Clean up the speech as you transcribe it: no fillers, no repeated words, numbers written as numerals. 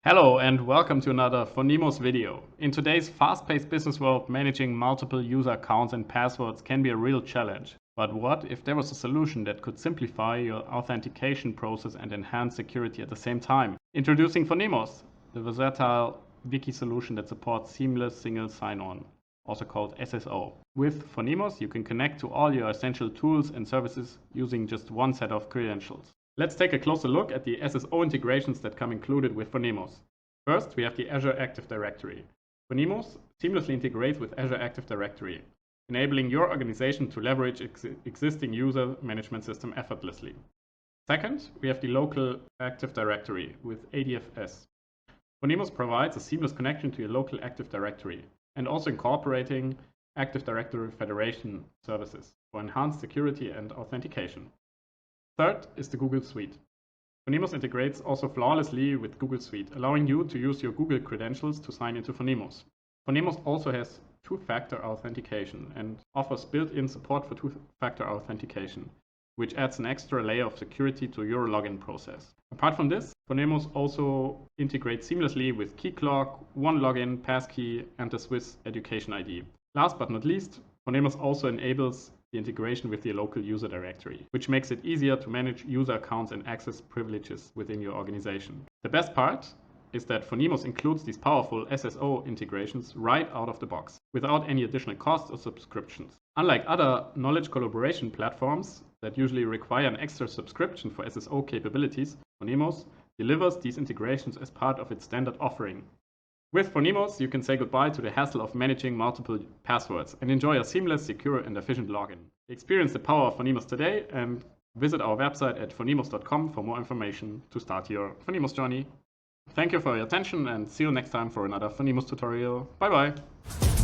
Hello and welcome to another Phonemos video. In today's fast-paced business world, managing multiple user accounts and passwords can be a real challenge. But what if there was a solution that could simplify your authentication process and enhance security at the same time? Introducing Phonemos, the versatile Wiki solution that supports seamless single sign-on, also called SSO. With Phonemos, you can connect to all your essential tools and services using just one set of credentials. Let's take a closer look at the SSO integrations that come included with Phonemos. First, we have the Azure Active Directory. Phonemos seamlessly integrates with Azure Active Directory, enabling your organization to leverage existing user management system effortlessly. Second, we have the local Active Directory with ADFS. Phonemos provides a seamless connection to your local Active Directory and also incorporating Active Directory Federation services for enhanced security and authentication. Third is the Google Suite. Phonemos integrates also flawlessly with Google Suite, allowing you to use your Google credentials to sign into Phonemos. Phonemos also has two-factor authentication and offers built-in support for two-factor authentication, which adds an extra layer of security to your login process. Apart from this, Phonemos also integrates seamlessly with KeyCloak, OneLogin, Passkey, and the Swiss Education ID. Last but not least, Phonemos also enables the integration with the local user directory, which makes it easier to manage user accounts and access privileges within your organization. The best part is that Phonemos includes these powerful SSO integrations right out of the box, without any additional costs or subscriptions. Unlike other knowledge collaboration platforms that usually require an extra subscription for SSO capabilities, Phonemos delivers these integrations as part of its standard offering. With Phonemos, you can say goodbye to the hassle of managing multiple passwords and enjoy a seamless, secure, and efficient login. Experience the power of Phonemos today and visit our website at phonemos.com for more information to start your Phonemos journey. Thank you for your attention and see you next time for another Phonemos tutorial. Bye bye!